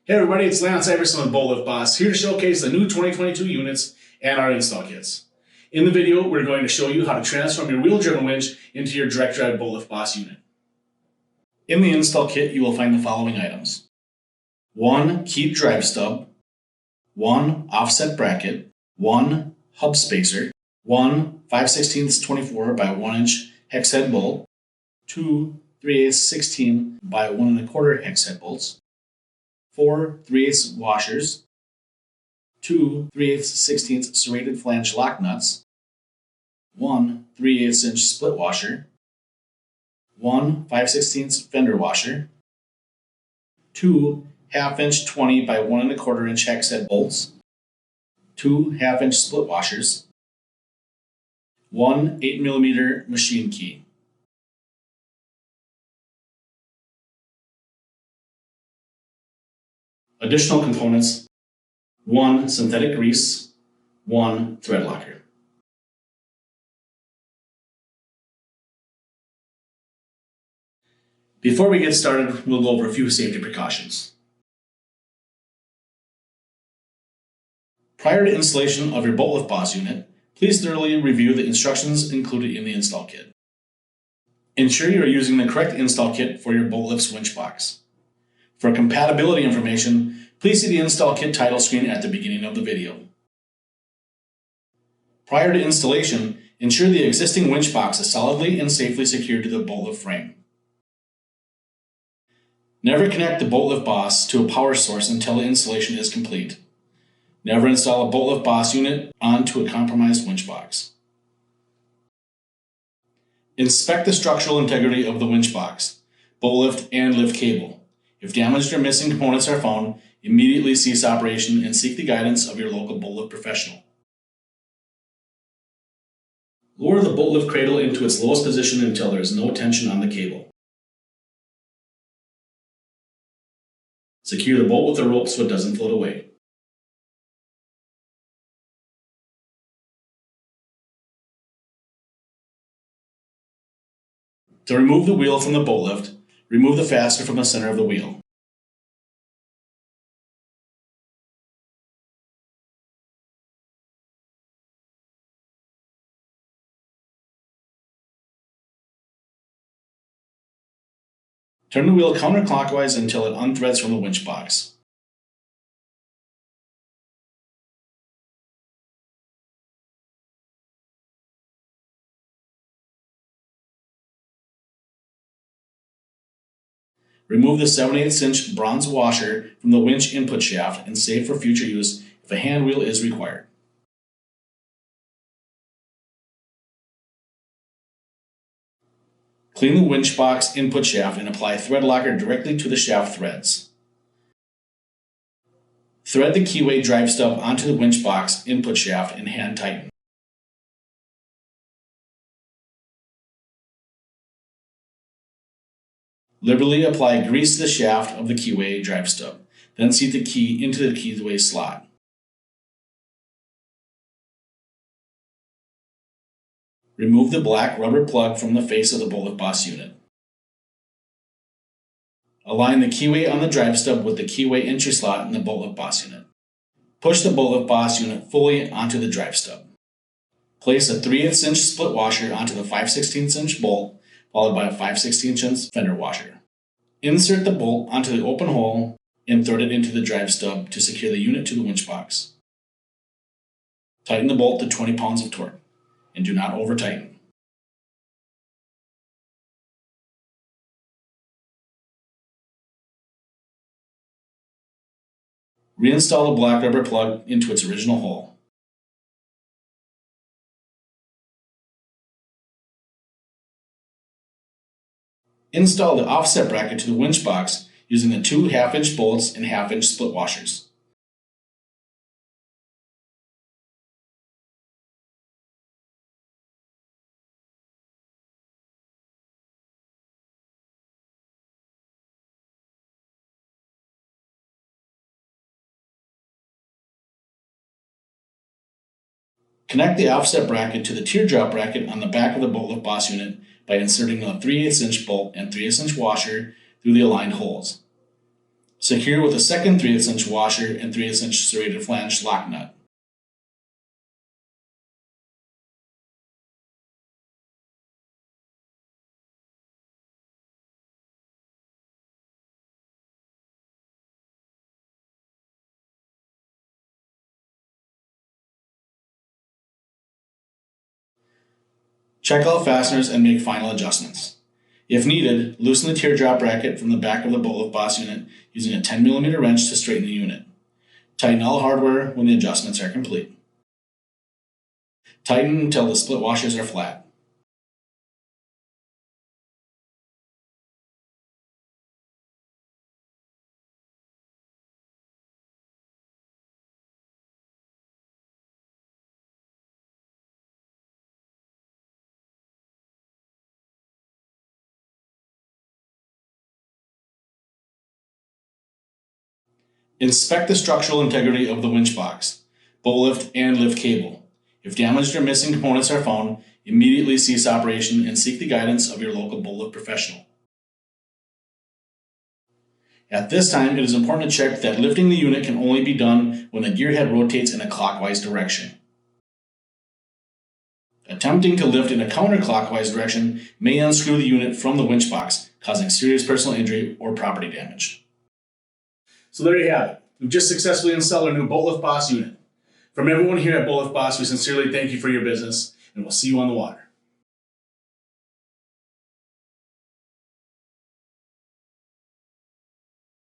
Hey everybody, it's Lance Iverson with Bolt Lift Boss, here to showcase the new 2022 units and our install kits. In the video, we're going to show you how to transform your wheel-driven winch into your direct drive Bolt Lift Boss unit. In the install kit, you will find the following items. 1 keyed drive stub, 1 offset bracket, 1 hub spacer, 1 5/16 24 by 1 inch hex head bolt, 2 3/8 16 by 1 1/4 hex head bolts, 4 3/8 washers, 2 3/8 16 serrated flange lock nuts, 1 3/8 inch split washer, 1 5/16 fender washer, 2 1/2 inch 20 by 1 1/4 inch hex head bolts, 2 1/2 inch split washers, 1 8mm machine key. Additional components: 1 synthetic grease, 1 thread locker. Before we get started, we'll go over a few safety precautions. Prior to installation of your Bolt Lift Boss unit, please thoroughly review the instructions included in the install kit. Ensure you are using the correct install kit for your Bolt Lift's winch box. For compatibility information, please see the install kit title screen at the beginning of the video. Prior to installation, ensure the existing winch box is solidly and safely secured to the Bolt Lift frame. Never connect the Bolt Lift Boss to a power source until the installation is complete. Never install a Bolt Lift Boss unit onto a compromised winch box. Inspect the structural integrity of the winch box, bolt lift, and lift cable. If damaged or missing components are found, immediately cease operation and seek the guidance of your local bolt lift professional. Lower the bolt lift cradle into its lowest position until there is no tension on the cable. Secure the bolt with the rope so it doesn't float away. To remove the wheel from the bolt lift, remove the fastener from the center of the wheel. Turn the wheel counterclockwise until it unthreads from the winch box. Remove the 7/8 inch bronze washer from the winch input shaft and save for future use if a hand wheel is required. Clean the winch box input shaft and apply thread locker directly to the shaft threads. Thread the keyway drive stub onto the winch box input shaft and hand tighten. Liberally apply grease to the shaft of the keyway drive stub, then seat the key into the keyway slot. Remove the black rubber plug from the face of the Bolt Lift Boss unit. Align the keyway on the drive stub with the keyway entry slot in the Bolt Lift Boss unit. Push the Bolt Lift Boss unit fully onto the drive stub. Place a 3/8 inch split washer onto the 5/16 inch bolt, followed by a 5/16 inch fender washer. Insert the bolt onto the open hole and thread it into the drive stub to secure the unit to the winch box. Tighten the bolt to 20 pounds of torque, and do not over-tighten. Reinstall the black rubber plug into its original hole. Install the offset bracket to the winch box using the 2 1/2 inch bolts and 1/2 inch split washers. Connect the offset bracket to the teardrop bracket on the back of the Bolt Lift Boss unit by inserting a 3/8 inch bolt and 3/8 inch washer through the aligned holes. Secure with a second 3/8 inch washer and 3/8 inch serrated flange lock nut. Check all fasteners and make final adjustments. If needed, loosen the teardrop bracket from the back of the bolt lift boss unit using a 10mm wrench to straighten the unit. Tighten all hardware when the adjustments are complete. Tighten until the split washers are flat. Inspect the structural integrity of the winch box, bolt lift, and lift cable. If damaged or missing components are found, immediately cease operation and seek the guidance of your local bolt lift professional. At this time, it is important to check that lifting the unit can only be done when the gear head rotates in a clockwise direction. Attempting to lift in a counterclockwise direction may unscrew the unit from the winch box, causing serious personal injury or property damage. So there you have it. We've just successfully installed our new Bolt Lift Boss unit. From everyone here at Bolt Lift Boss, we sincerely thank you for your business, and we'll see you on the water.